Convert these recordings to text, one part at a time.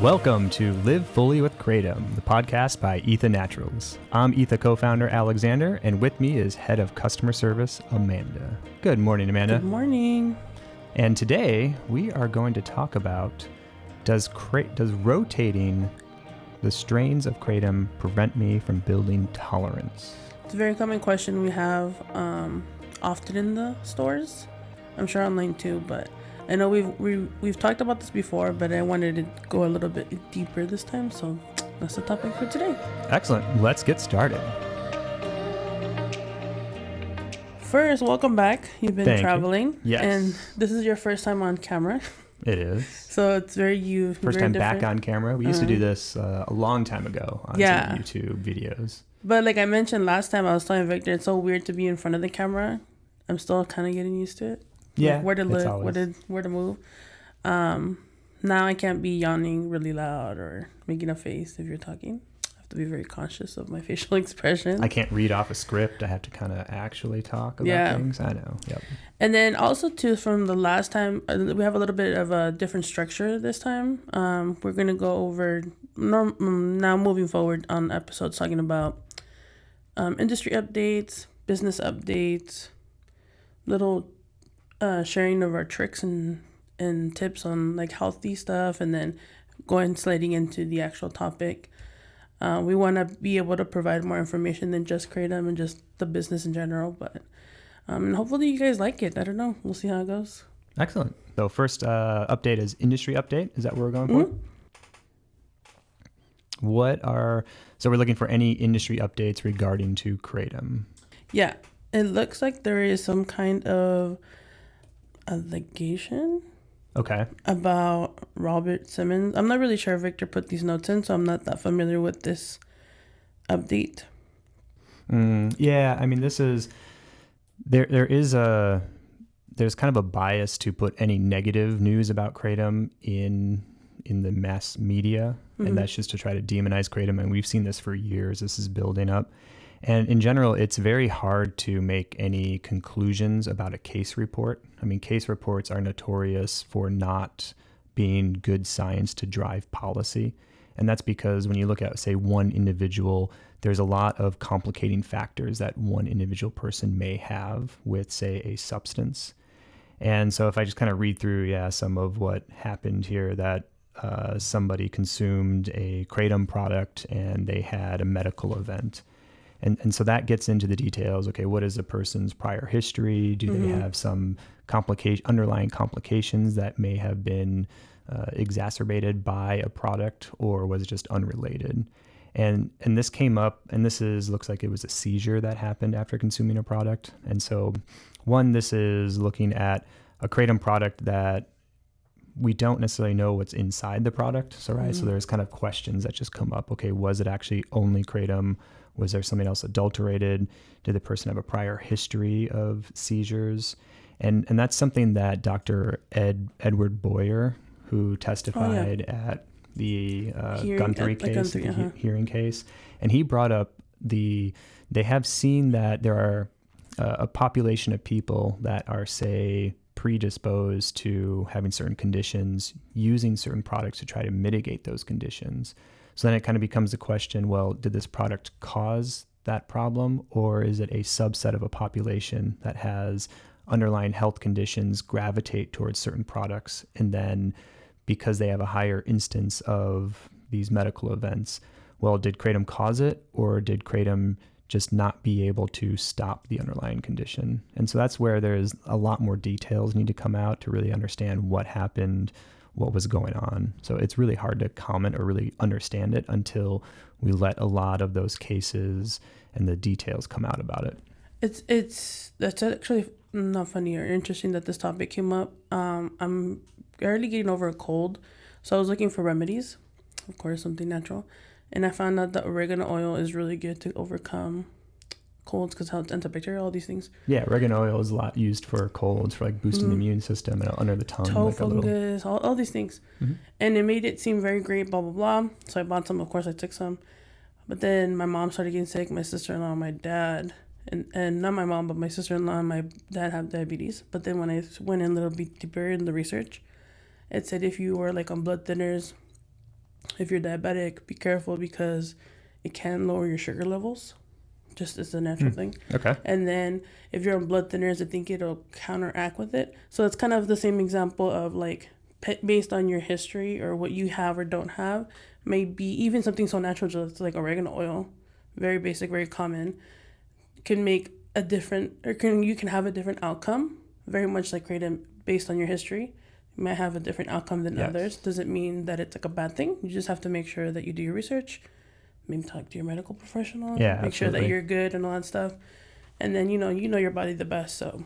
Welcome to Live Fully with Kratom, the podcast by ETHA Naturals. I'm ETHA co-founder Alexander, and with me is Head of Customer Service, Amanda. Good morning, Amanda. Good morning. And today we are going to talk about does rotating the strains of Kratom prevent me from building tolerance? It's a very common question we have often in the stores. I'm sure online too, but I know we've talked about this before, but I wanted to go a little bit deeper this time, so that's the topic for today. Excellent. Let's get started. First, welcome back. You've been traveling. Yes. And this is your first time on camera. It is. So it's very First time back on camera. We used to do this a long time ago on some YouTube videos. But like I mentioned last time, I was telling Victor, it's so weird to be in front of the camera. I'm still kind of getting used to it. Yeah, like where to look, where to move. Now I can't be yawning really loud or making a face if you're talking. I have to be very conscious of my facial expression. I can't read off a script. I have to kind of actually talk about things. I know. Yep. And then also too, from the last time, we have a little bit of a different structure this time. We're gonna go over now moving forward on episodes talking about industry updates, business updates, little sharing of our tricks and tips on like healthy stuff, and then sliding into the actual topic. We want to be able to provide more information than just Kratom and just the business in general, but and hopefully you guys like it. I don't know. We'll see how it goes. Excellent. So first update is industry update. Is that what we're going for? Mm-hmm. So we're looking for any industry updates regarding to Kratom. Yeah. It looks like there is some kind of allegation about Robert Simmons. I'm not really sure if Victor put these notes in, so I'm not that familiar with this update. Yeah, I mean, this is there's kind of a bias to put any negative news about Kratom in the mass media, and that's just to try to demonize Kratom, and we've seen this for years. This is building up. And in general, it's very hard to make any conclusions about a case report. I mean, case reports are notorious for not being good science to drive policy. And that's because when you look at, say, one individual, there's a lot of complicating factors that one individual person may have with, say, a substance. And so if I just kind of read through, some of what happened here, that somebody consumed a Kratom product and they had a medical event. And so that gets into the details. Okay, what is a person's prior history? Do they have some underlying complications that may have been exacerbated by a product, or was it just unrelated? And this came up, and looks like it was a seizure that happened after consuming a product. And so this is looking at a Kratom product that we don't necessarily know what's inside the product. So there's kind of questions that just come up. Okay, was it actually only Kratom? Was there something else adulterated? Did the person have a prior history of seizures? And that's something that Dr. Edward Boyer, who testified at the Guthrie case, hearing case, and he brought up they have seen that there are a population of people that are, say, predisposed to having certain conditions, using certain products to try to mitigate those conditions. So then it kind of becomes the question, well, did this product cause that problem, or is it a subset of a population that has underlying health conditions gravitate towards certain products, and then because they have a higher instance of these medical events, well, did Kratom cause it, or did Kratom just not be able to stop the underlying condition? And so that's where there's a lot more details need to come out to really understand what happened, what was going on. So it's really hard to comment or really understand it until we let a lot of those cases and the details come out about it. That's actually not funny or interesting that this topic came up. I'm barely getting over a cold, so I was looking for remedies, of course, something natural, and I found out that oregano oil is really good to overcome colds because how it's antibacterial, all these things. Yeah, oregano oil is a lot used for colds, for like boosting the immune system and under the tongue. Toe fungus, all these things. And it made it seem very great, blah, blah, blah. So I bought some, of course I took some. But then my mom started getting sick, my sister-in-law, my dad, and not my mom, but my sister-in-law and my dad have diabetes. But then when I went in a little bit deeper in the research, it said if you were like on blood thinners If you're diabetic, be careful because it can lower your sugar levels. Just as a natural thing. Okay. And then if you're on blood thinners, I think it'll counteract with it. So it's kind of the same example of like based on your history or what you have or don't have, maybe even something so natural just like oregano oil, very basic, very common, can make a different, or you can have a different outcome, very much like kratom based on your history. You might have a different outcome than others. Doesn't mean that it's like a bad thing. You just have to make sure that you do your research, maybe talk to your medical professional, make sure that you're good and all that stuff. And then, you know your body the best. So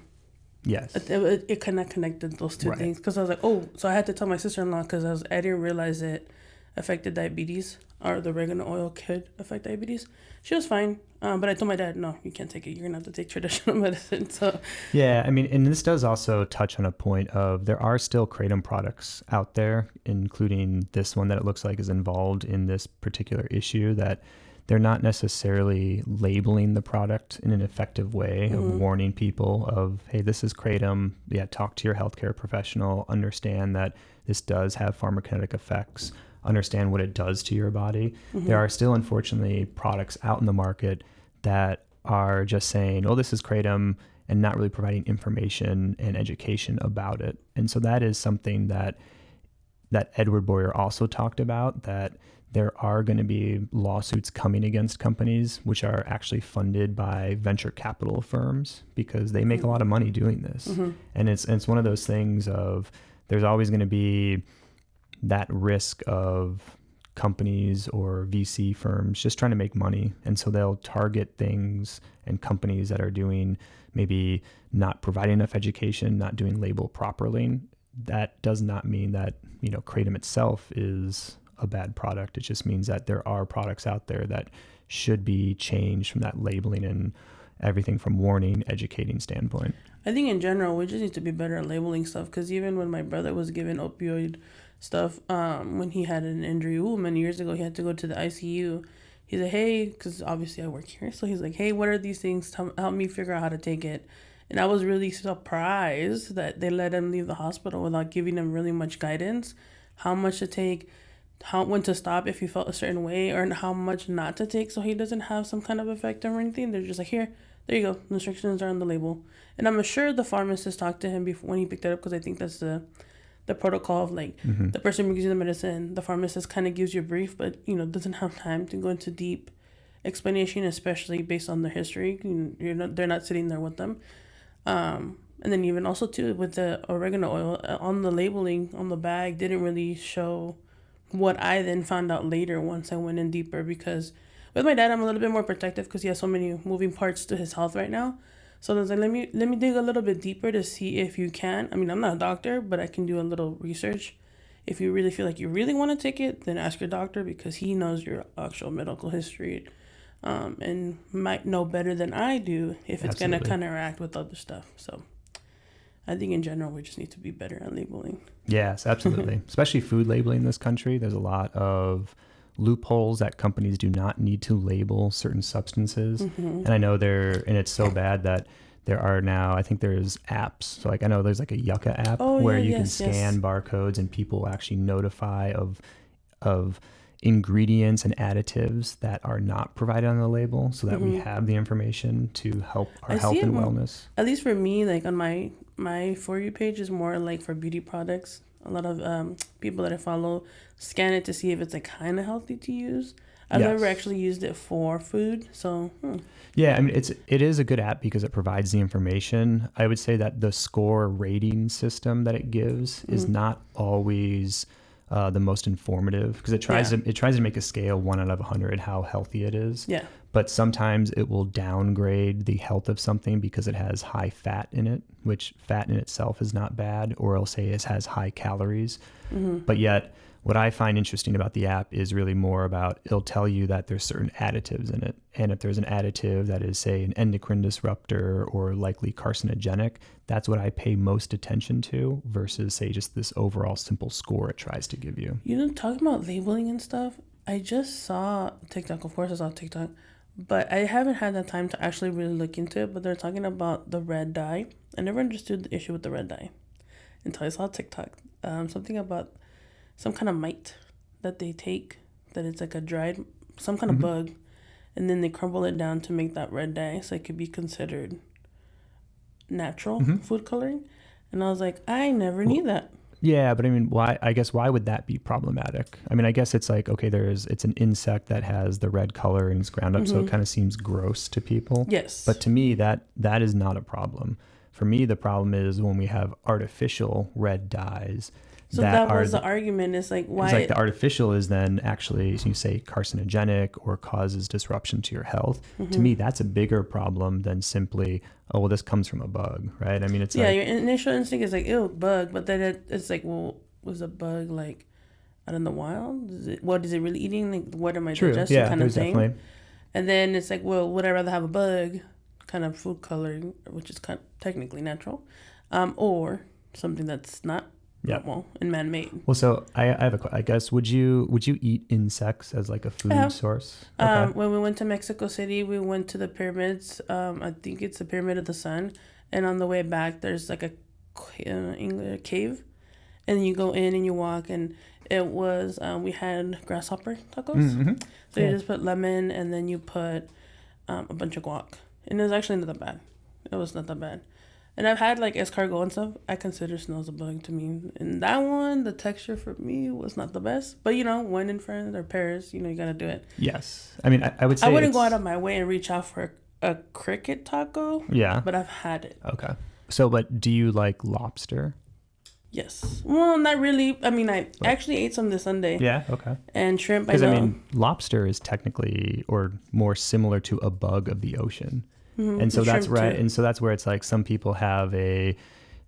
yes, it kind of connected those two things. Because I was like, oh, so I had to tell my sister-in-law because I didn't realize it affected diabetes, or the oregano oil could affect diabetes. She was fine. But I told my dad, no, you can't take it. You're going to have to take traditional medicine. So yeah, I mean, and this does also touch on a point of there are still kratom products out there, including this one that it looks like is involved in this particular issue, that they're not necessarily labeling the product in an effective way of warning people of, hey, this is kratom. Yeah, talk to your healthcare professional, understand that this does have pharmacokinetic effects, understand what it does to your body. There are still, unfortunately, products out in the market that are just saying, oh, this is kratom, and not really providing information and education about it. And so that is something that Edward Boyer also talked about, that there are going to be lawsuits coming against companies which are actually funded by venture capital firms because they make a lot of money doing this. And it's one of those things of there's always going to be that risk of companies or VC firms just trying to make money. And so they'll target things and companies that are doing maybe not providing enough education, not doing label properly. That does not mean that, kratom itself is a bad product. It just means that there are products out there that should be changed from that labeling and everything from warning, educating standpoint. I think in general, we just need to be better at labeling stuff. Because even when my brother was given opioid stuff, when he had an injury, many years ago, he had to go to the ICU. He's like, hey, because obviously I work here. So he's like, hey, what are these things? Help me figure out how to take it. And I was really surprised that they let him leave the hospital without giving him really much guidance, how much to take, when to stop if he felt a certain way, or how much not to take so he doesn't have some kind of effect or anything. They're just like, here, there you go. The instructions are on the label. And I'm sure the pharmacist talked to him before when he picked it up, because I think that's the protocol of like the person brings you the medicine, the pharmacist kind of gives you a brief, but doesn't have time to go into deep explanation, especially based on their history. They're not sitting there with them. And then even also too with the oregano oil on the labeling on the bag didn't really show what I then found out later once I went in deeper, because with my dad I'm a little bit more protective because he has so many moving parts to his health right now. So I was like, let me dig a little bit deeper to see if you can. I mean, I'm not a doctor, but I can do a little research. If you really feel like you really want to take it, then ask your doctor, because he knows your actual medical history, and might know better than I do if it's going to counteract with other stuff. So I think in general, we just need to be better at labeling. Yes, absolutely. Especially food labeling in this country. There's a lot of loopholes that companies do not need to label certain substances. And I know and it's so bad that there are now, I think there's apps. So like I know there's like a Yucca app where you can scan barcodes and people actually notify of ingredients and additives that are not provided on the label, so that we have the information to help our health and wellness. At least for me, like on my For You page is more like for beauty products. A lot of people that I follow scan it to see if it's like kind of healthy to use. I've never actually used it for food, so yeah, I mean it is a good app because it provides the information. I would say that the score rating system that it gives is not always the most informative, because it tries to make a scale 1 out of 100 how healthy it is. Yeah. But sometimes it will downgrade the health of something because it has high fat in it, which fat in itself is not bad, or it'll say it has high calories. But yet what I find interesting about the app is really more about, it'll tell you that there's certain additives in it. And if there's an additive that is, say, an endocrine disruptor or likely carcinogenic, that's what I pay most attention to versus, say, just this overall simple score it tries to give you. Talking about labeling and stuff, I just saw TikTok. Of course I saw TikTok, but I haven't had the time to actually really look into it. But they're talking about the red dye. I never understood the issue with the red dye until I saw TikTok. Something about some kind of mite that they take, that it's like a dried, some kind of bug, and then they crumble it down to make that red dye, so it could be considered natural food coloring. And I was like, I never knew that. Yeah, but I mean, why would that be problematic? I mean, I guess it's like, okay, it's an insect that has the red color and it's ground up, so it kind of seems gross to people. Yes. But to me, that is not a problem. For me, the problem is when we have artificial red dyes. So that was the argument. It's like, why? It's like the artificial is then actually, you say, carcinogenic or causes disruption to your health. To me, that's a bigger problem than simply, oh, well, this comes from a bug, right? I mean, it's your initial instinct is like, ew, bug. But then it's like, well, was a bug like out in the wild? What is it really eating? Like, what am I digesting kind of thing? Definitely. And then it's like, well, would I rather have a bug kind of food coloring, which is kind of technically natural, or something that's not normal and man-made? Well, so I have I guess, would you eat insects as like a food source? Okay. When we went to Mexico City, we went to the pyramids. I think it's the Pyramid of the Sun, and on the way back there's like a cave, and you go in and you walk, and it was we had grasshopper tacos. So you just put lemon, and then you put a bunch of guac, and it was actually not that bad. It was not that bad. And I've had like escargot and stuff. I consider snails a bug to me. And that one, the texture for me was not the best. But, when in friends or pairs, you got to do it. Yes. I mean, I would say I wouldn't go out of my way and reach out for a cricket taco. Yeah. But I've had it. Okay. So, but do you like lobster? Yes. Well, not really. I mean, I actually ate some this Sunday. Yeah, okay. And shrimp, because, I mean, lobster is technically or more similar to a bug of the ocean. And so that's right. Too. And so that's where it's like some people have I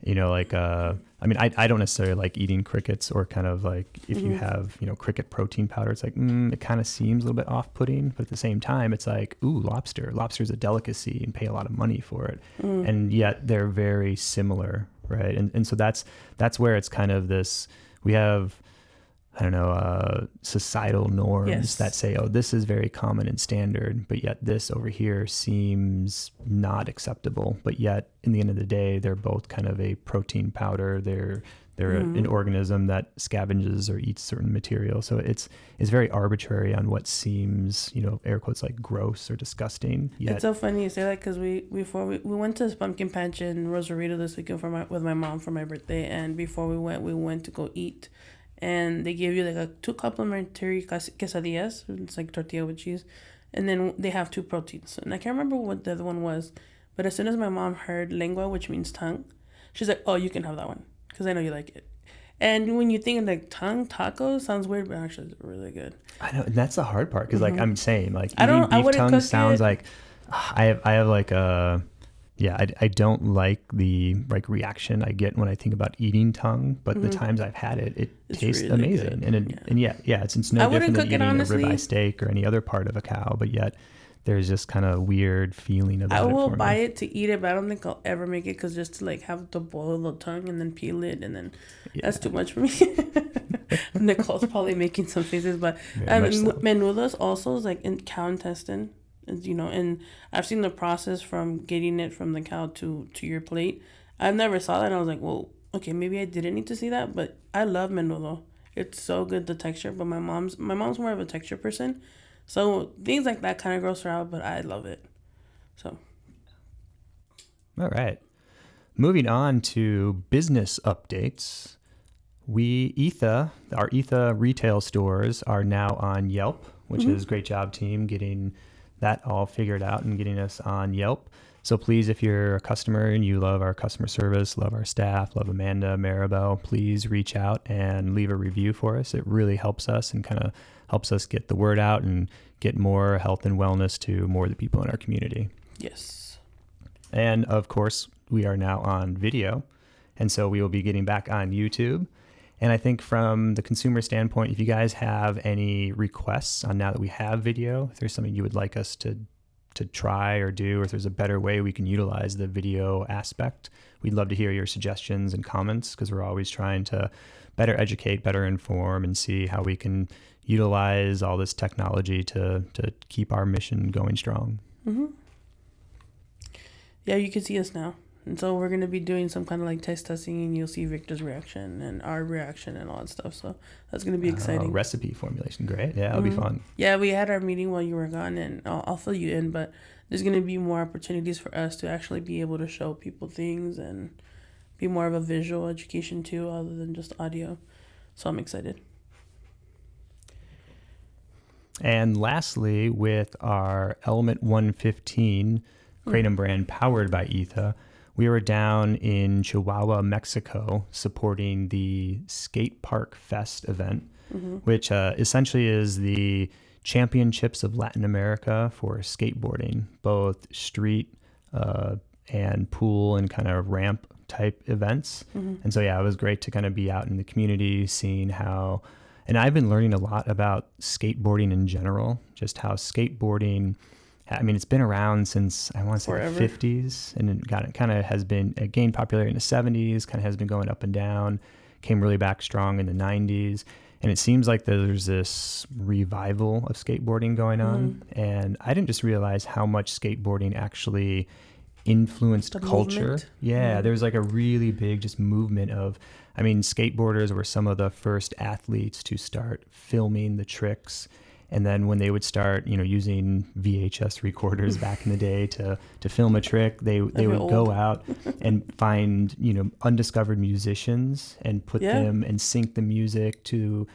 mean, I don't necessarily like eating crickets, or kind of like if you have, cricket protein powder, it's like, it kind of seems a little bit off-putting. But at the same time, it's like, ooh, lobster's a delicacy and pay a lot of money for it. And yet they're very similar, right? And so that's where it's kind of this, we have, I don't know, societal norms that say, oh, this is very common and standard, but yet this over here seems not acceptable. But yet, in the end of the day, they're both kind of a protein powder. They're an organism that scavenges or eats certain material. So it's very arbitrary on what seems, air quotes, like gross or disgusting. Yet, it's so funny you say that, because we went to this pumpkin patch in Rosarito this weekend with my mom for my birthday, and before we went to go eat. And they give you like 2 complimentary quesadillas. It's like tortilla with cheese. And then they have 2 proteins. And I can't remember what the other one was. But as soon as my mom heard lengua, which means tongue, she's like, oh, you can have that one, because I know you like it. And when you think of like tongue tacos, sounds weird, but actually it's really good. I know. And that's the hard part. Because like I'm saying, like eating beef tongue sounds like, I have like a... Yeah, I don't like the reaction I get when I think about eating tongue, but the times I've had it, it tastes really amazing. Good. And it's no different than eating a ribeye steak or any other part of a cow, but yet there's just kind of a weird feeling about it. I will buy it to eat it, but I don't think I'll ever make it, because just to like have to boil the tongue and then peel it, and then that's too much for me. Nicole's probably making some faces, but menudos also is like in cow intestine. And I've seen the process from getting it from the cow to your plate. I've never saw that, and I was like, well, okay, maybe I didn't need to see that, but I love menudo. It's so good, the texture, but my mom's more of a texture person, so things like that kind of gross her out, but I love it. So, all right, moving on to business updates. Our ETHA retail stores are now on Yelp, which is great job, team, getting that all figured out and getting us on Yelp. So please, if you're a customer and you love our customer service, love our staff, love Amanda, Maribel, please reach out and leave a review for us. It really helps us and kind of helps us get the word out and get more health and wellness to more of the people in our community. Yes. And of course, we are now on video. And so we will be getting back on YouTube. And I think from the consumer standpoint, if you guys have any requests on now that we have video, if there's something you would like us to try or do, or if there's a better way we can utilize the video aspect, we'd love to hear your suggestions and comments, because we're always trying to better educate, better inform, and see how we can utilize all this technology to keep our mission going strong. Yeah, you can see us now. And so we're going to be doing some kind of like testing, and you'll see Victor's reaction and our reaction and all that stuff. So that's going to be exciting. Recipe formulation. Great. Yeah, it'll be fun. Yeah, we had our meeting while you were gone, and I'll fill you in, but there's going to be more opportunities for us to actually be able to show people things and be more of a visual education too, other than just audio. So I'm excited. And lastly, with our Element 115 Kratom brand powered by ETHA, we were down in Chihuahua, Mexico, supporting the Skate Park Fest event, which essentially is the championships of Latin America for skateboarding, both street and pool and kind of ramp type events. And so, yeah, it was great to kind of be out in the community, seeing how, and I've been learning a lot about skateboarding in general, just how skateboarding, I mean, it's been around since, I want to say, Forever. the 50s, and it kind of has been, it gained popularity in the 70s, kind of has been going up and down, came really back strong in the 90s. And it seems like there's this revival of skateboarding going on. And I didn't just realize how much skateboarding actually influenced The culture. movement. Yeah, there was like a really big just movement of, I mean, skateboarders were some of the first athletes to start filming the tricks. And then when they would start, using VHS recorders back in the day to film a trick, they would go out and find, undiscovered musicians and put them and sync the music to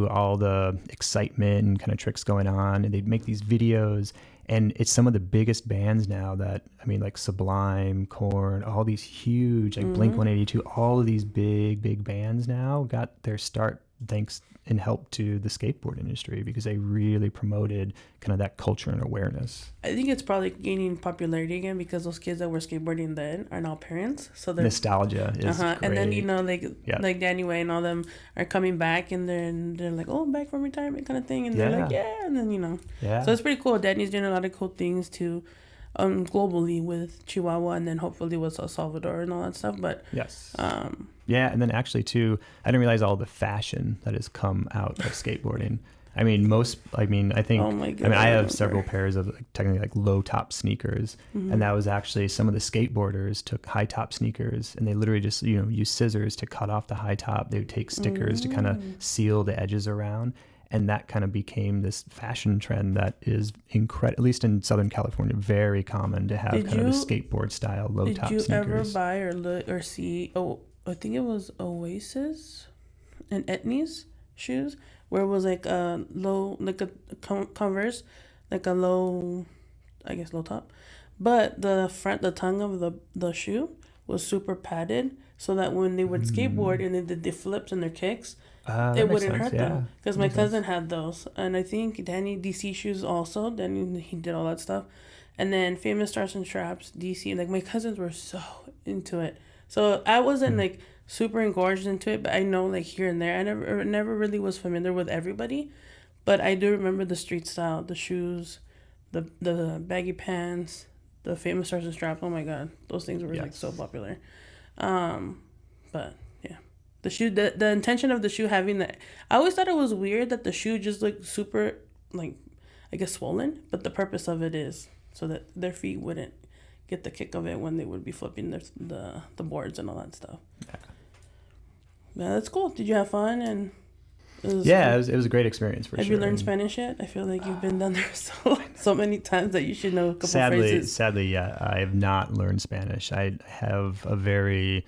all the excitement and kind of tricks going on. And they'd make these videos. And it's some of the biggest bands now that, I mean, like Sublime, Korn, all these huge, like Blink-182, all of these big bands now got their start thanks and help to the skateboard industry because they really promoted kind of that culture and awareness. I think it's probably gaining popularity again because those kids that were skateboarding then are now parents. So they're Nostalgia is great. And then like Danny Way and all them are coming back, and they're like, oh, I'm back from retirement kind of thing, and they're like, yeah, and then so it's pretty cool. Danny's doing a lot of cool things too, globally with Chihuahua, and then hopefully with El Salvador and all that stuff. But yes, yeah, and then actually too, I didn't realize all the fashion that has come out of skateboarding. I mean, I think, oh my God, I have several pairs of technically like low top sneakers. And that was actually some of the skateboarders took high top sneakers and they literally just, use scissors to cut off the high top. They would take stickers to kind of seal the edges around. And that kind of became this fashion trend that is at least in Southern California, very common to have of the skateboard style low top sneakers. Did you ever buy or look or see, I think it was Oasis and Etnies shoes, where it was like a low, like a Converse, like a low, I guess low top, but the tongue of the shoe was super padded, so that when they would skateboard and they did the flips and their kicks, it wouldn't hurt them. Because my cousin had those, and I think Danny DC shoes also. Danny, he did all that stuff, and then Famous Stars and Straps DC. Like my cousins were so into it, so I wasn't like super engorged into it, but I know like here and there. I never really was familiar with everybody, but I do remember the street style, the shoes, the baggy pants, the Famous Stars and Straps. Oh my God, those things were like so popular. But yeah, the shoe, the intention of the shoe having that, I always thought it was weird that the shoe just looked super like, I guess, swollen, but the purpose of it is so that their feet wouldn't get the kick of it when they would be flipping the boards and all that stuff. Yeah, that's cool. Did you have fun? And it was a great experience for sure. Have you learned Spanish yet? I feel like you've been down there so many times that you should know a couple phrases. Sadly, yeah, I have not learned Spanish. I have a very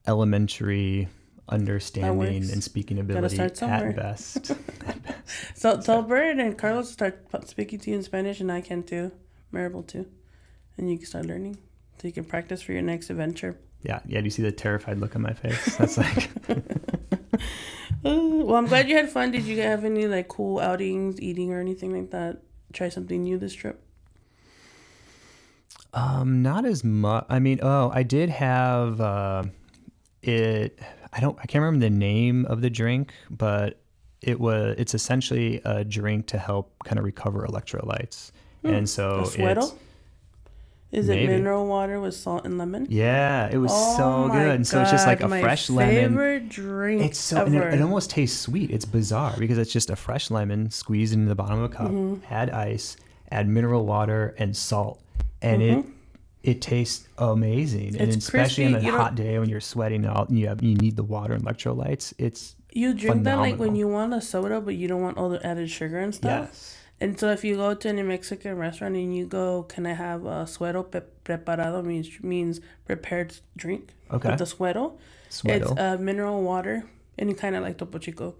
elementary understanding and speaking ability at best. So tell Bird and Carlos to start speaking to you in Spanish, and I can too. Maribel too. And you can start learning so you can practice for your next adventure. Yeah. Do you see the terrified look on my face? That's like... Well, I'm glad you had fun. Did you have any like cool outings, eating or anything like that? Try something new this trip? Not as much. I mean, I did have it. I can't remember the name of the drink, but it's essentially a drink to help kind of recover electrolytes. And so suero? Is it mineral water with salt and lemon? Yeah, it was so good. And so it's just like a fresh lemon. My favorite drink It's so ever. It almost tastes sweet. It's bizarre because it's just a fresh lemon squeezed into the bottom of a cup, add ice, add mineral water and salt. And It tastes amazing, and especially crispy. on a hot day when you're sweating out and you need the water and electrolytes. It's You drink that like when phenomenal. you want a soda, but you don't want all the added sugar and stuff. Yes. And so if you go to any Mexican restaurant and you go, can I have a suero preparado, means prepared drink. Okay. With the suero. It's mineral water, and you kind of like Topo Chico.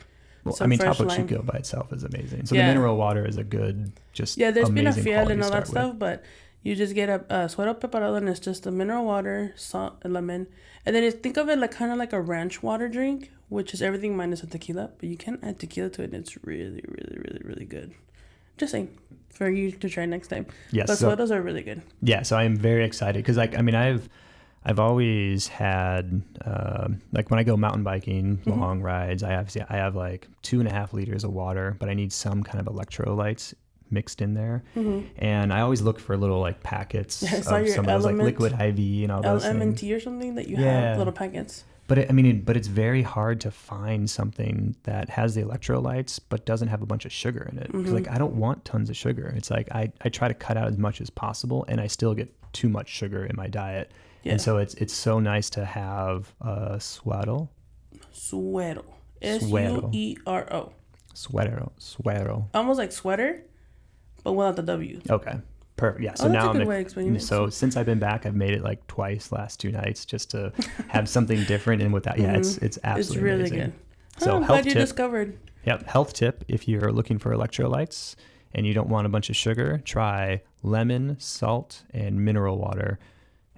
Well, I mean, Topo Chico by itself is amazing. So the mineral water is a good, just there's been a fiel and all that with. stuff, but you just get a suero preparado, and it's just the mineral water, salt, and lemon. And then think of it like kind of like a ranch water drink, which is everything minus a tequila, but you can add tequila to it, and it's really, really, really, really good. Just saying, for you to try next time. Yes, but sueros are really good. Yeah, so I am very excited because, like, I mean, I've always had like when I go mountain biking, long rides, I have like 2.5 liters of water, but I need some kind of electrolytes mixed in there, and I always look for little like packets of some of those like liquid IV and all those things. LMNT or something that you have little packets. But it's very hard to find something that has the electrolytes but doesn't have a bunch of sugar in it. Because like I don't want tons of sugar. It's like I try to cut out as much as possible, and I still get too much sugar in my diet. Yeah. And so it's so nice to have suero. Suero. Suero. Suero. Almost like sweater, but without the W. Okay. Perfect. Yeah. So now since I've been back, I've made it like twice last 2 nights just to have something different. And with that, it's absolutely it's really amazing. Good. So I'm glad you discovered. Yep. Health tip: if you're looking for electrolytes and you don't want a bunch of sugar, try lemon, salt, and mineral water,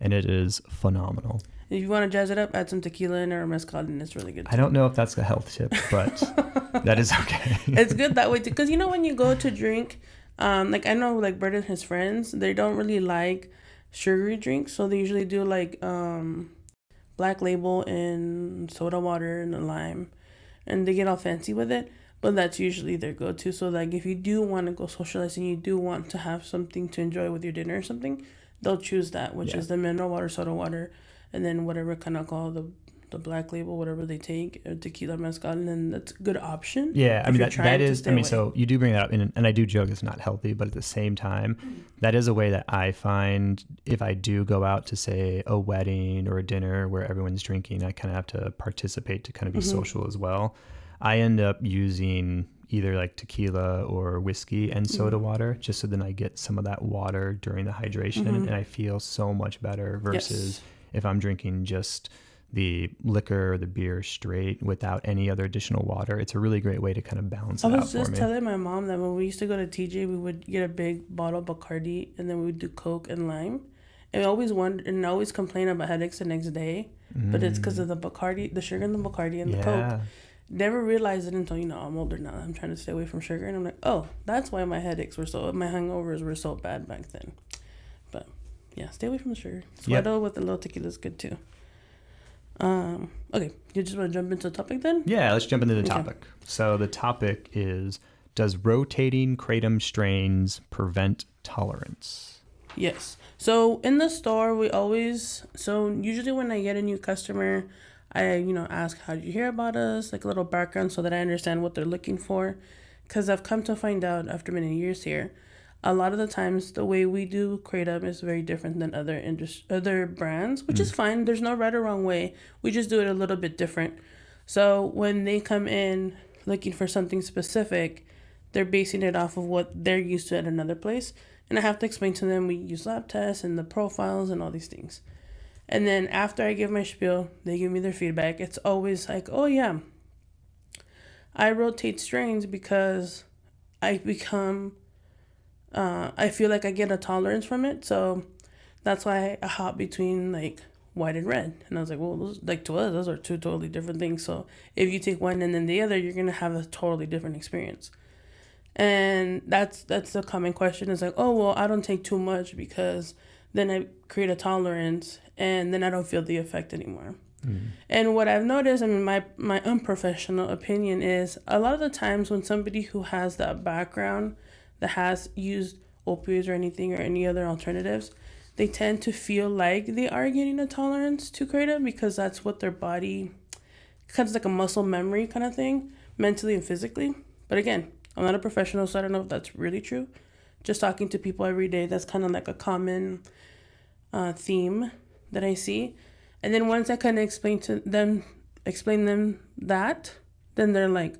and it is phenomenal. If you want to jazz it up, add some tequila in or mezcal, and it's really good too. I don't know if that's a health tip, but that is okay. It's good that way too, because when you go to drink. Like I know like Bert and his friends, they don't really like sugary drinks, so they usually do like Black Label and soda water and a lime, and they get all fancy with it, but that's usually their go-to. So like if you do want to go socialize and you do want to have something to enjoy with your dinner or something, they'll choose that, which is the mineral water, soda water, and then whatever kind of call the Black Label, whatever they take, or tequila, mezcal, and then that's a good option. Yeah, I mean, that is, I mean, so you do bring that up, and I do joke it's not healthy, but at the same time, that is a way that I find if I do go out to, say, a wedding or a dinner where everyone's drinking, I kind of have to participate to kind of be social as well. I end up using either like tequila or whiskey and soda water, just so then I get some of that water during the hydration, and I feel so much better versus if I'm drinking just the liquor or the beer straight without any other additional water. It's a really great way to kind of balance it out for me. I was just telling my mom that when we used to go to TJ, we would get a big bottle of Bacardi, and then we would do Coke and lime. And I always complain about headaches the next day, but it's because of the Bacardi, the sugar in the Bacardi and the Coke. Never realized it until, I'm older now. I'm trying to stay away from sugar, and I'm like, oh, that's why my hangovers were so bad back then. But yeah, stay away from the sugar. Suero with a little tequila is good too. Okay, you just want to jump into the topic then? Yeah, let's jump into the topic. So the topic is, does rotating Kratom strains prevent tolerance? Yes. So in the store, usually when I get a new customer, I, ask, how did you hear about us? Like a little background so that I understand what they're looking for. Because I've come to find out after many years here, a lot of the times the way we do Kratom is very different than other brands, which is fine. There's no right or wrong way. We just do it a little bit different. So when they come in looking for something specific, they're basing it off of what they're used to at another place. And I have to explain to them we use lab tests and the profiles and all these things. And then after I give my spiel, they give me their feedback. It's always like, oh yeah, I rotate strains because I feel like I get a tolerance from it. So that's why I hop between like white and red. And I was like, well, to us, those are two totally different things. So if you take one and then the other, you're going to have a totally different experience. And that's the common question is like, oh, well, I don't take too much because then I create a tolerance and then I don't feel the effect anymore. And what I've noticed, my unprofessional opinion is a lot of the times when somebody who has that background that has used opioids or anything or any other alternatives, they tend to feel like they are getting a tolerance to Kratom because that's what their body, kind of like a muscle memory kind of thing, mentally and physically. But again, I'm not a professional, so I don't know if that's really true. Just talking to people every day, that's kind of like a common theme that I see. And then once I kind of explain them that, then they're like,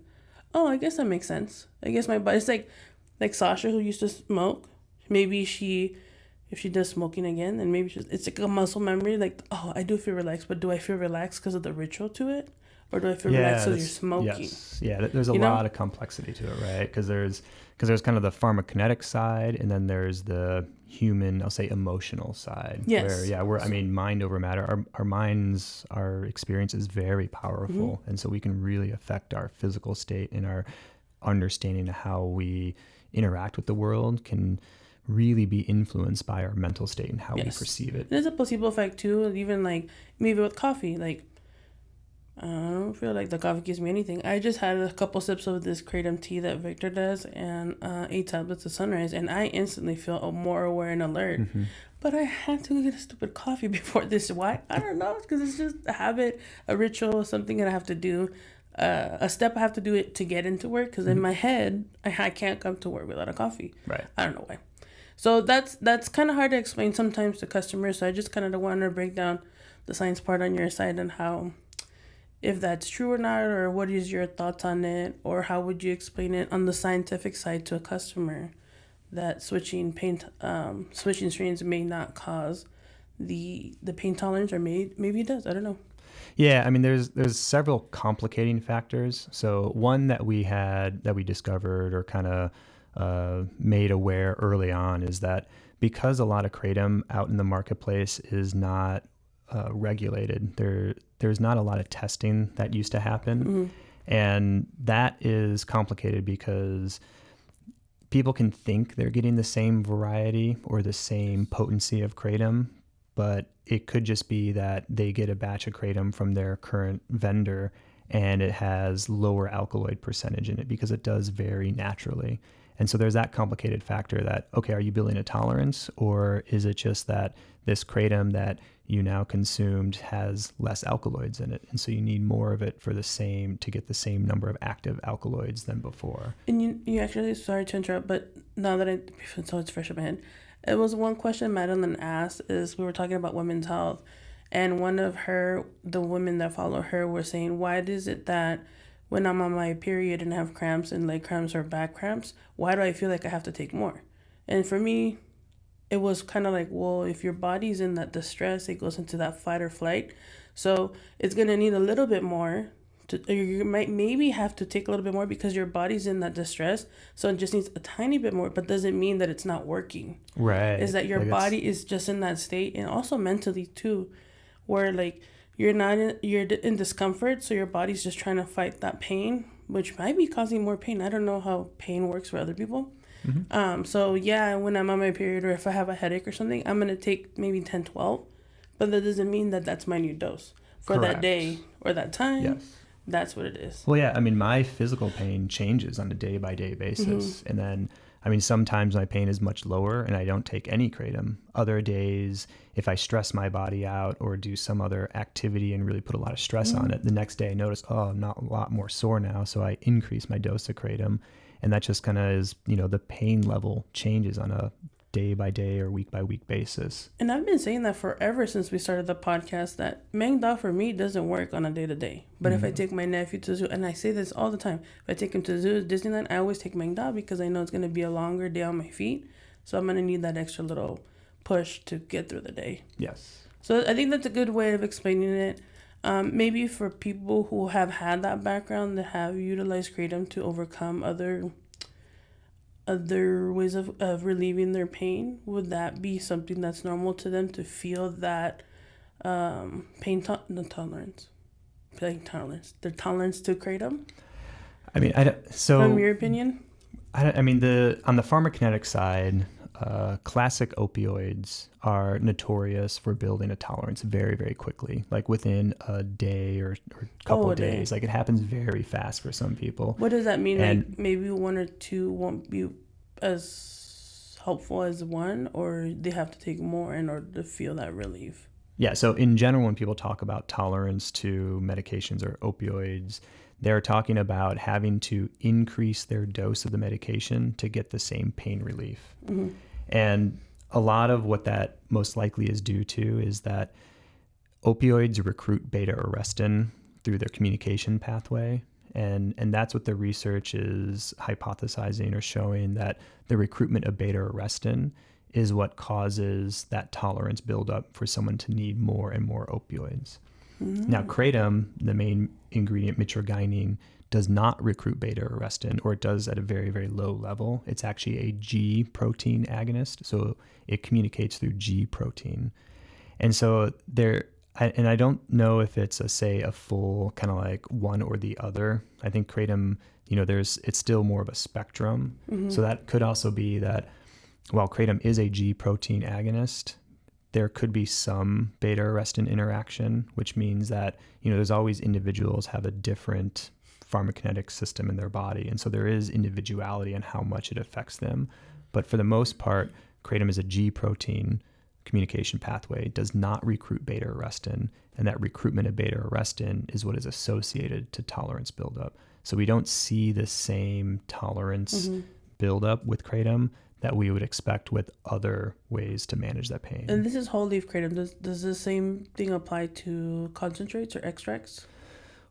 oh, I guess that makes sense. I guess my body, it's like Sasha who used to smoke. Maybe if she does smoking again, then maybe it's like a muscle memory. Like, oh, I do feel relaxed, but do I feel relaxed because of the ritual to it? Or do I feel relaxed because you're smoking? Yes. Yeah, there's a lot of complexity to it, right? Because there's kind of the pharmacokinetic side, and then there's the human, I'll say wemotional side. Yes. Where mind over matter. Our minds, our experience is very powerful, and so we can really affect our physical state, and our understanding of how we interact with the world can really be influenced by our mental state and how we perceive it. There's a placebo effect too, even like maybe with coffee. Like, I don't feel like the coffee gives me anything. I just had a couple sips of this Kratom tea that Victor does and 8 tablets of sunrise, and I instantly feel more aware and alert. But I had to get a stupid coffee before this. Why? I don't know. It's because it's just a habit, a ritual, something that I have to do. A step I have to do it to get into work, because in my head, I can't come to work without a coffee. Right. I don't know why. So that's kind of hard to explain sometimes to customers. So I just kind of want to break down the science part on your side and how, if that's true or not, or what is your thoughts on it, or how would you explain it on the scientific side to a customer that switching strains may not cause the pain tolerance, or maybe it does. I don't know. Yeah, I mean, there's several complicating factors. So one that we discovered or kind of made aware early on is that because a lot of Kratom out in the marketplace is not regulated, there's not a lot of testing that used to happen. And that is complicated because people can think they're getting the same variety or the same potency of Kratom, but it could just be that they get a batch of Kratom from their current vendor and it has lower alkaloid percentage in it because it does vary naturally. And so there's that complicated factor that, okay, are you building a tolerance, or is it just that this Kratom that you now consumed has less alkaloids in it, and so you need more of it to get the same number of active alkaloids than before? And you actually, sorry to interrupt, but now that it's fresh in my head, it was one question Madeline asked, is we were talking about women's health, and the women that follow her were saying, why is it that when I'm on my period and have cramps and leg cramps or back cramps, why do I feel like I have to take more? And for me, it was kind of like, well, if your body's in that distress, it goes into that fight or flight. So it's going to need a little bit more. You might maybe have to take a little bit more because your body's in that distress. So it just needs a tiny bit more, but doesn't mean that it's not working. Right. Is that your body is just in that state, and also mentally too, where like you're in discomfort, so your body's just trying to fight that pain, which might be causing more pain. I don't know how pain works for other people. So yeah, when I'm on my period or if I have a headache or something, I'm going to take maybe 10, 12, but that doesn't mean that that's my new dose for that day or that time. Yes. That's what it is. Well, yeah, I mean, my physical pain changes on a day-by-day basis. And then, I mean, sometimes my pain is much lower and I don't take any Kratom. Other days, if I stress my body out or do some other activity and really put a lot of stress on it, the next day I notice, I'm not a lot more sore now, so I increase my dose of Kratom. And that just kind of is, the pain level changes on a day-by-day or week-by-week basis. And I've been saying that forever since we started the podcast, that Mang Da for me doesn't work on a day-to-day. But if I take my nephew to the zoo, and I say this all the time, if I take him to the zoo, Disneyland, I always take Mang Da because I know it's going to be a longer day on my feet. So I'm going to need that extra little push to get through the day. Yes. So I think that's a good way of explaining it. Maybe for people who have had that background, that have utilized Kratom to overcome other ways of relieving their pain, would that be something that's normal to them to feel that their tolerance to Kratom? I mean, from your opinion? I mean, on the pharmacokinetic side, classic opioids are notorious for building a tolerance very, very quickly, like within a day or a couple of days. Like, it happens very fast for some people. What does that mean? And like maybe one or two won't be as helpful as one, or they have to take more in order to feel that relief? Yeah, so in general, when people talk about tolerance to medications or opioids, they're talking about having to increase their dose of the medication to get the same pain relief. And a lot of what that most likely is due to is that opioids recruit beta-arrestin through their communication pathway. And that's what the research is hypothesizing or showing, that the recruitment of beta-arrestin is what causes that tolerance buildup for someone to need more and more opioids. Now, kratom, the main ingredient, mitragynine, does not recruit beta-arrestin, or it does at a very, very low level. It's actually a G protein agonist, so it communicates through G protein. And so I don't know if it's a full kind of like one or the other. I think kratom, it's still more of a spectrum. So that could also be that while kratom is a G protein agonist, there could be some beta-arrestin interaction, which means that, there's always individuals have a different pharmacokinetic system in their body. And so there is individuality in how much it affects them. But for the most part, kratom is a G protein communication pathway, does not recruit beta-arrestin, and that recruitment of beta-arrestin is what is associated to tolerance buildup. So we don't see the same tolerance buildup with kratom that we would expect with other ways to manage that pain. And this is whole leaf kratom. Does the same thing apply to concentrates or extracts?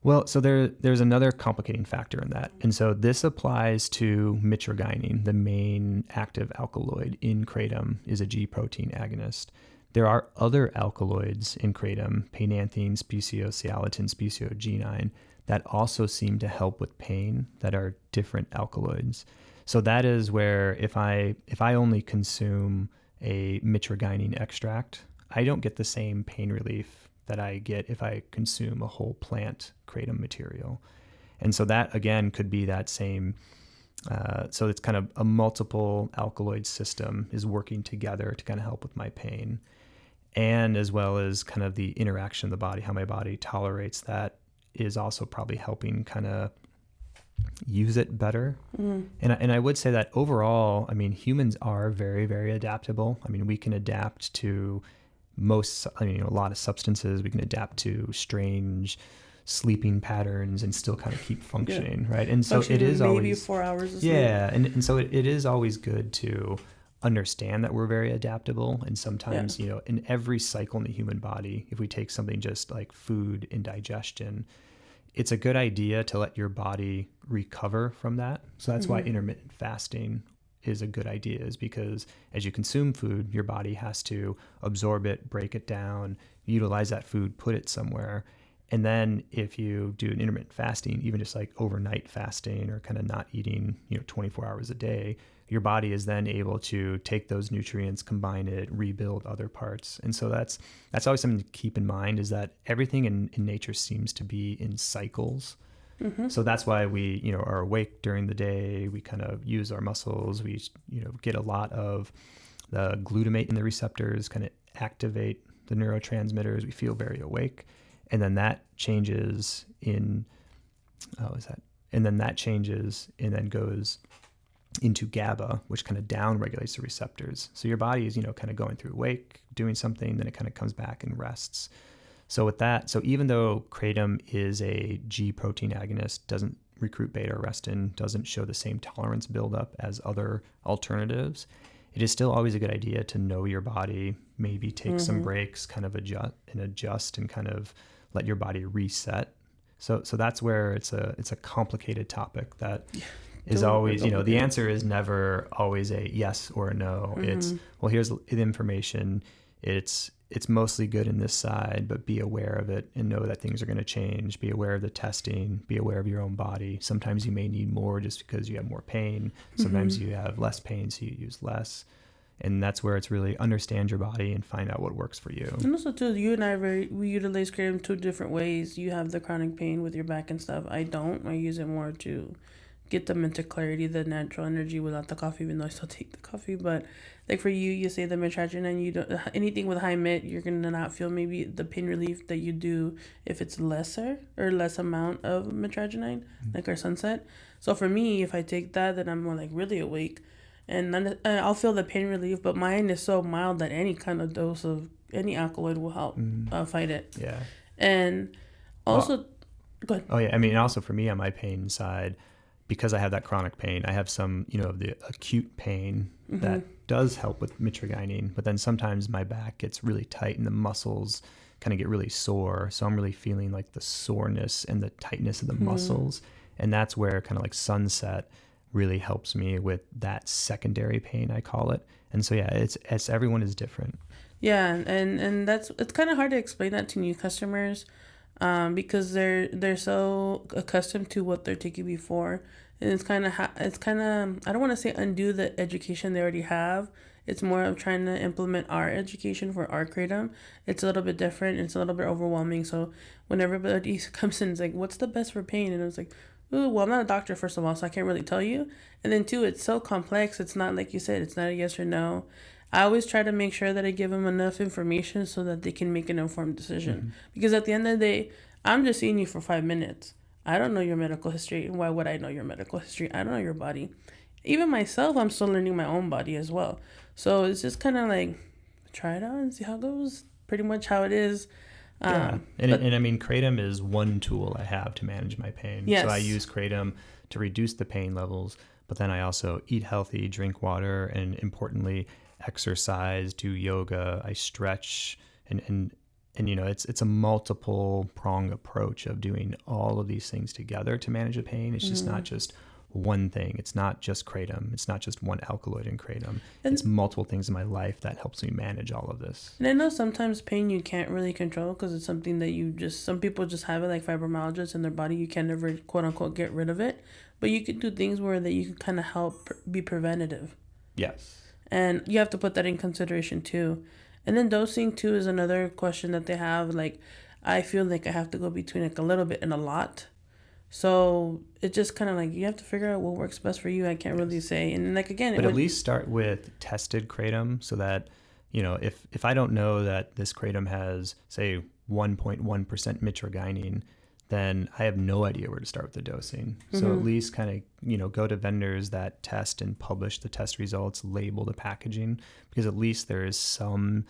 Well, so there's another complicating factor in that. And so this applies to mitragynine, the main active alkaloid in kratom is a G protein agonist. There are other alkaloids in kratom, painanthine, speciosialatin, speciogenine, that also seem to help with pain, that are different alkaloids. So that is where if I only consume a mitragynine extract, I don't get the same pain relief that I get if I consume a whole plant kratom material. And so that, again, could be that same, so it's kind of a multiple alkaloid system is working together to kind of help with my pain. And as well as kind of the interaction of the body, how my body tolerates that, is also probably helping kind of use it better. And I would say that overall, I mean, humans are very, very adaptable. I mean, we can adapt to a lot of substances. We can adapt to strange sleeping patterns and still kind of keep functioning, right? And so it is maybe always 4 hours of sleep. Yeah, and so it is always good to understand that we're very adaptable. And sometimes, in every cycle in the human body, if we take something just like food and digestion, it's a good idea to let your body recover from that. So that's why intermittent fasting is a good idea, is because as you consume food, your body has to absorb it, break it down, utilize that food, put it somewhere. And then if you do an intermittent fasting, even just like overnight fasting or kind of not eating, 24 hours a day, your body is then able to take those nutrients, combine it, rebuild other parts. And so that's always something to keep in mind, is that everything in nature seems to be in cycles. So that's why we, are awake during the day. We kind of use our muscles. We, get a lot of the glutamate in the receptors, kind of activate the neurotransmitters. We feel very awake. And then that changes and then goes into GABA, which kind of down regulates the receptors. So your body is, kind of going through awake, doing something, then it kind of comes back and rests. So with that, so even though kratom is a G protein agonist, doesn't recruit beta-arrestin, doesn't show the same tolerance buildup as other alternatives, it is still always a good idea to know your body, maybe take some breaks, kind of adjust and kind of let your body reset. So that's where it's a complicated topic that is always, the answer is never always a yes or a no. It's, well, here's the information. It's mostly good in this side, but be aware of it and know that things are going to change. Be aware of the testing, be aware of your own body. Sometimes you may need more just because you have more pain. Sometimes you have less pain, so you use less. And that's where it's really understand your body and find out what works for you. And also, too, you and I, we utilize kratom 2 different ways. You have the chronic pain with your back and stuff. I don't. I use it more to get the mental clarity, the natural energy without the coffee, even though I still take the coffee. But like for you say the mitragynine, you don't, anything with high mit, you're going to not feel maybe the pain relief that you do if it's less amount of mitragynine, like our sunset. So for me, if I take that, then I'm more like really awake. And then I'll feel the pain relief, but mine is so mild that any kind of dose of any alkaloid will help fight it. Yeah. And also, go ahead. Oh, yeah. I mean, also for me on my pain side, because I have that chronic pain, I have some, of the acute pain that does help with mitragynine, but then sometimes my back gets really tight and the muscles kind of get really sore. So I'm really feeling like the soreness and the tightness of the muscles. And that's where kind of like Sunset really helps me with that secondary pain, I call it. And so, yeah, it's everyone is different. Yeah. And it's kind of hard to explain that to new customers. Because they're so accustomed to what they're taking before, and it's kind of I don't want to say undo the education they already have. It's more of trying to implement our education for our kratom. It's a little bit different. It's a little bit overwhelming. So when everybody comes in, it's like, what's the best for pain? And it's like, ooh, well, I'm not a doctor, first of all, so I can't really tell you. And then two, it's so complex. It's not like you said. It's not a yes or no. I always try to make sure that I give them enough information so that they can make an informed decision. Because at the end of the day, I'm just seeing you for 5 minutes. I don't know your medical history. Why would I know your medical history? I don't know your body. Even myself, I'm still learning my own body as well. So it's just kind of like, try it out and see how it goes. Pretty much how it is. And I mean, Kratom is one tool I have to manage my pain. Yes. So I use Kratom to reduce the pain levels, but then I also eat healthy, drink water, and importantly, exercise, do yoga, I stretch, and it's a multiple prong approach of doing all of these things together to manage the pain. It's just not just one thing. It's not just Kratom. It's not just one alkaloid in Kratom. It's multiple things in my life that helps me manage all of this. And I know sometimes pain you can't really control because it's something that some people just have it, like fibromyalgia. It's in their body. You can never, quote unquote, get rid of it. But you can do things where that you can kind of help be preventative. Yes. And you have to put that in consideration too. And then dosing too is another question that they have. Like, I feel like I have to go between like a little bit and a lot. So it's just kind of like you have to figure out what works best for you. I can't really say. And like, again, but at least start with tested Kratom so that, if I don't know that this Kratom has, say, 1.1% mitragynine, then I have no idea where to start with the dosing. So at least kind of, go to vendors that test and publish the test results, label the packaging, because at least there is some,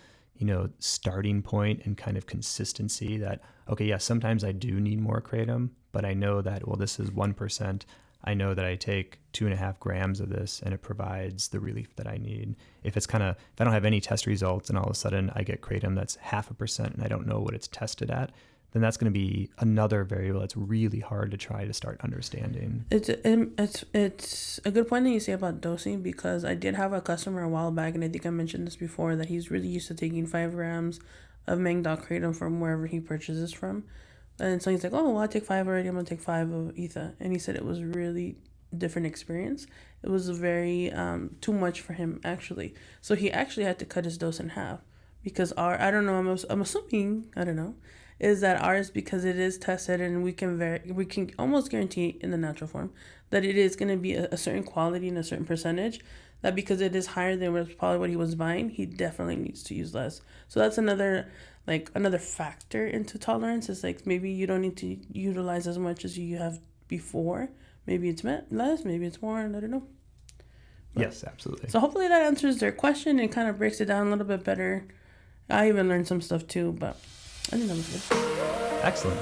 starting point and kind of consistency that, okay, yeah, sometimes I do need more Kratom, but I know that, well, this is 1%. I know that I take 2.5 grams of this and it provides the relief that I need. If I don't have any test results and all of a sudden I get Kratom that's 0.5% and I don't know what it's tested at, then that's going to be another variable that's really hard to try to start understanding. It's a good point that you say about dosing, because I did have a customer a while back, and I think I mentioned this before, that he's really used to taking 5 grams of Mangdal Kratom from wherever he purchases from. And so he's like, oh, well, I take 5 already. I'm going to take 5 of ETHA. And he said it was really different experience. It was very too much for him, actually. So he actually had to cut his dose in half, because I'm assuming, I don't know, is that ours, because it is tested and we can almost guarantee in the natural form that it is going to be a certain quality and a certain percentage, that because it is higher than probably what he was buying, he definitely needs to use less. So that's another factor into tolerance, is like maybe you don't need to utilize as much as you have before. Maybe it's less, maybe it's more, I don't know. But, yes, absolutely. So hopefully that answers their question and kind of breaks it down a little bit better. I even learned some stuff too, but I think that was good. Excellent.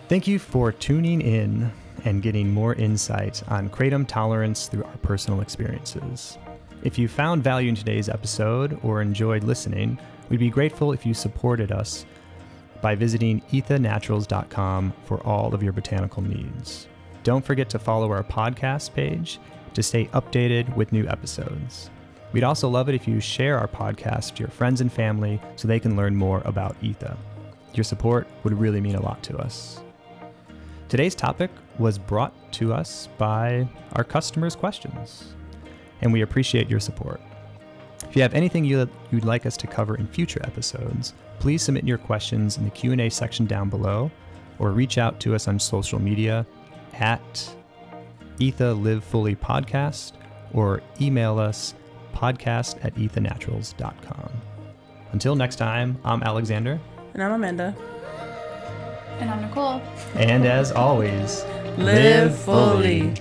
Thank you for tuning in and getting more insight on Kratom tolerance through our personal experiences. If you found value in today's episode or enjoyed listening, we'd be grateful if you supported us by visiting ETHAnaturals.com for all of your botanical needs. Don't forget to follow our podcast page to stay updated with new episodes. We'd also love it if you share our podcast to your friends and family so they can learn more about ETHA. Your support would really mean a lot to us. Today's topic was brought to us by our customers' questions, and we appreciate your support. If you have anything you'd like us to cover in future episodes, please submit your questions in the Q&A section down below, or reach out to us on social media at ETHA Live Fully Podcast, or email us podcast@ethanaturals.com. Until next time, I'm Alexander. And I'm Amanda. And I'm Nicole. And as always, live fully.